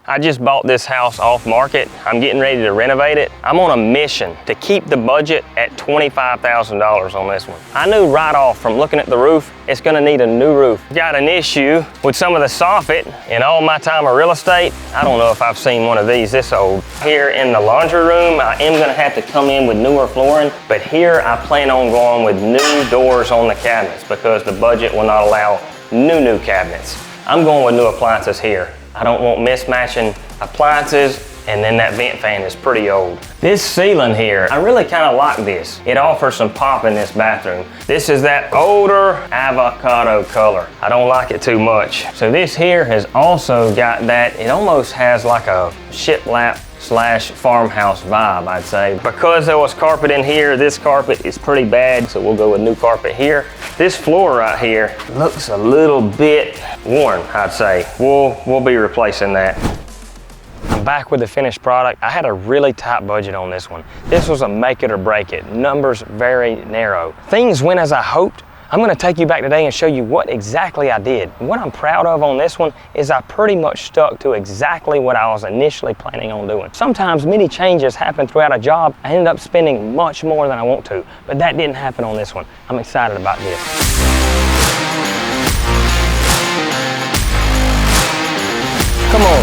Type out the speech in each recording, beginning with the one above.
I just bought this house off market. I'm getting ready to renovate it. I'm on a mission to keep the budget at $25,000 on this one. I knew right off from looking at the roof, it's gonna need a new roof. Got an issue with some of the soffit. In all my time of real estate, I don't know if I've seen one of these this old. Here in the laundry room, I am gonna have to come in with newer flooring, but here I plan on going with new doors on the cabinets because the budget will not allow new cabinets. I'm going with new appliances here. I don't want mismatching appliances, and then that vent fan is pretty old. This ceiling here, I really kind of like this. It offers some pop in this bathroom. This is that older avocado color. I don't like it too much. So this here has also got that, it almost has like a shiplap / farmhouse vibe, I'd say. Because there was carpet in here, this carpet is pretty bad, so we'll go with new carpet here. This floor right here looks a little bit worn, I'd say. We'll be replacing that. I'm back with the finished product. I had a really tight budget on this one. This was a make it or break it. Numbers very narrow. Things went as I hoped. I'm gonna take you back today and show you what exactly I did. What I'm proud of on this one is I pretty much stuck to exactly what I was initially planning on doing. Sometimes many changes happen throughout a job. I ended up spending much more than I want to, but that didn't happen on this one. I'm excited about this. Come on.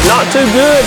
Not too good.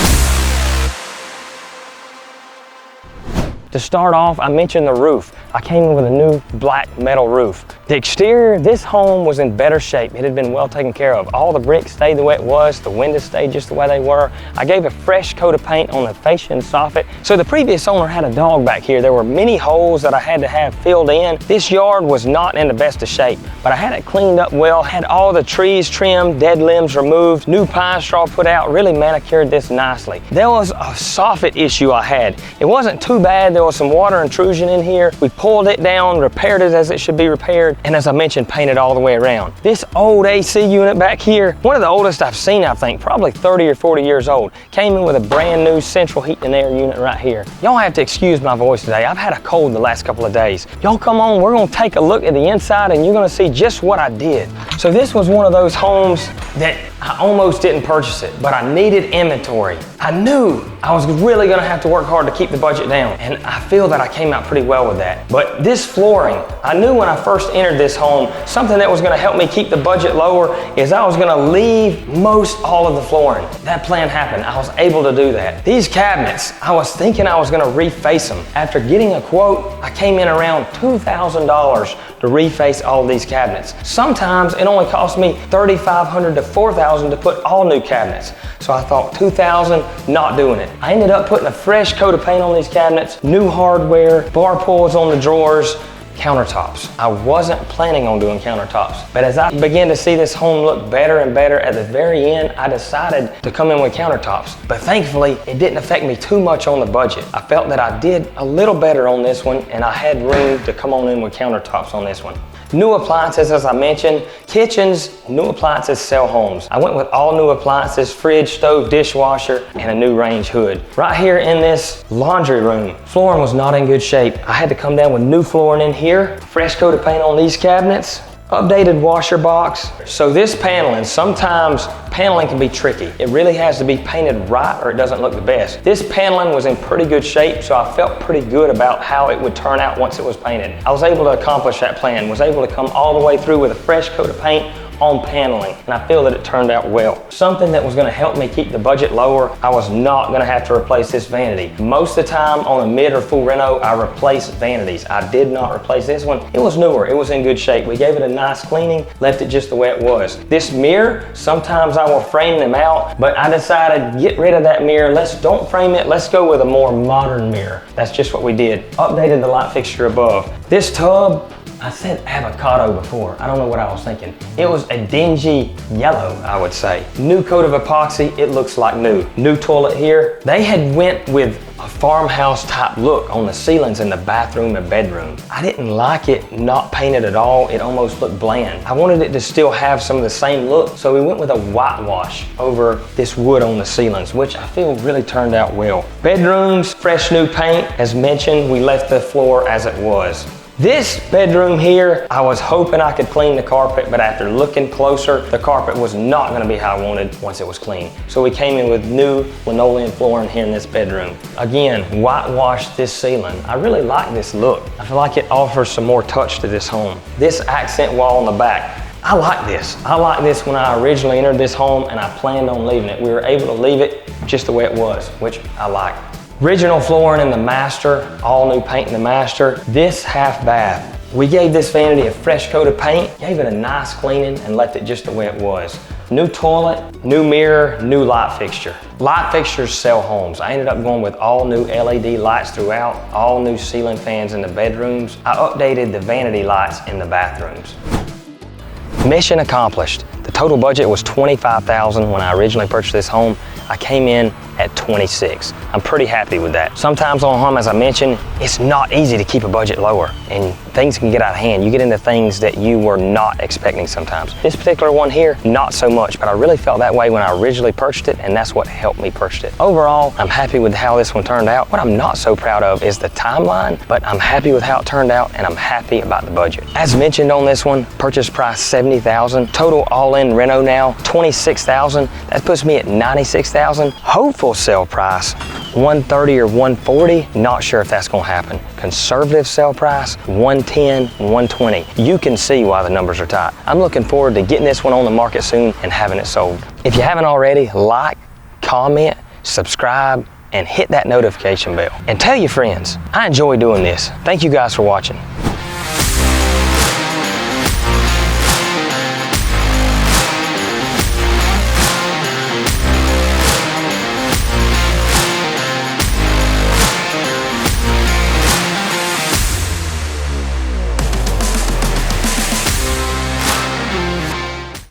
To start off, I mentioned the roof. I came in with a new black metal roof. The exterior, this home was in better shape. It had been well taken care of. All the bricks stayed the way it was. The windows stayed just the way they were. I gave a fresh coat of paint on the fascia and soffit. So the previous owner had a dog back here. There were many holes that I had to have filled in. This yard was not in the best of shape, but I had it cleaned up well, had all the trees trimmed, dead limbs removed, new pine straw put out, really manicured this nicely. There was a soffit issue I had. It wasn't too bad. There was some water intrusion in here. We pulled it down, repaired it as it should be repaired, and as I mentioned, painted all the way around. This old AC unit back here, one of the oldest I've seen, I think, probably 30 or 40 years old, came in with a brand new central heat and air unit right here. Y'all have to excuse my voice today. I've had a cold the last couple of days. Y'all come on, we're gonna take a look at the inside and you're gonna see just what I did. So this was one of those homes that I almost didn't purchase it, but I needed inventory. I knew I was really gonna have to work hard to keep the budget down, and I feel that I came out pretty well with that. But this flooring, I knew when I first entered this home, something that was gonna help me keep the budget lower is I was gonna leave most all of the flooring. That plan happened. I was able to do that. These cabinets, I was thinking I was gonna reface them. After getting a quote, I came in around $2,000 to reface all of these cabinets. Sometimes it only cost me $3,500 to $4,000 to put all new cabinets. So I thought $2,000, not doing it. I ended up putting a fresh coat of paint on these cabinets, new hardware, bar pulls on the drawers, countertops. I wasn't planning on doing countertops, but as I began to see this home look better and better, at the very end, I decided to come in with countertops. But thankfully, it didn't affect me too much on the budget. I felt that I did a little better on this one, and I had room to come on in with countertops on this one. New appliances, as I mentioned, kitchens, new appliances sell homes. I went with all new appliances, fridge, stove, dishwasher, and a new range hood. Right here in this laundry room, flooring was not in good shape. I had to come down with new flooring in here, fresh coat of paint on these cabinets, updated washer box. So this paneling, sometimes paneling can be tricky. It really has to be painted right or it doesn't look the best. This paneling was in pretty good shape, so I felt pretty good about how it would turn out once it was painted. I was able to accomplish that plan, was able to come all the way through with a fresh coat of paint on paneling, and I feel that it turned out well. Something that was gonna help me keep the budget lower, I was not gonna have to replace this vanity. Most of the time on a mid or full reno, I replace vanities. I did not replace this one. It was newer, it was in good shape. We gave it a nice cleaning, left it just the way it was. This mirror, sometimes I will frame them out, but I decided get rid of that mirror. Don't frame it, let's go with a more modern mirror. That's just what we did. Updated the light fixture above. This tub, I said avocado before. I don't know what I was thinking. It was a dingy yellow, I would say. New coat of epoxy, it looks like new. New toilet here. They had went with a farmhouse type look on the ceilings in the bathroom and bedroom. I didn't like it not painted at all. It almost looked bland. I wanted it to still have some of the same look, so we went with a whitewash over this wood on the ceilings, which I feel really turned out well. Bedrooms, fresh new paint. As mentioned, we left the floor as it was. This bedroom here, I was hoping I could clean the carpet, but after looking closer, the carpet was not gonna be how I wanted once it was clean. So we came in with new linoleum flooring here in this bedroom. Again, whitewashed this ceiling. I really like this look. I feel like it offers some more touch to this home. This accent wall on the back, I like this. I like this when I originally entered this home and I planned on leaving it. We were able to leave it just the way it was, which I like. Original flooring in the master, all new paint in the master. This half bath, we gave this vanity a fresh coat of paint, gave it a nice cleaning and left it just the way it was. New toilet, new mirror, new light fixture. Light fixtures sell homes. I ended up going with all new LED lights throughout, all new ceiling fans in the bedrooms. I updated the vanity lights in the bathrooms. Mission accomplished. The total budget was $25,000 when I originally purchased this home. I came in at 26. I'm pretty happy with that. Sometimes on a home, as I mentioned, it's not easy to keep a budget lower and things can get out of hand. You get into things that you were not expecting sometimes. This particular one here, not so much, but I really felt that way when I originally purchased it and that's what helped me purchase it. Overall, I'm happy with how this one turned out. What I'm not so proud of is the timeline, but I'm happy with how it turned out and I'm happy about the budget. As mentioned on this one, purchase price $70,000, total all-in reno now $26,000. That puts me at $96,000. Hopeful sale price $130 or $140. Not sure if that's gonna happen. Conservative sale price $110, $120. You can see why the numbers are tight. I'm looking forward to getting this one on the market soon and having it sold. If you haven't already, like, comment, subscribe, and hit that notification bell. And tell your friends. I enjoy doing this. Thank you guys for watching.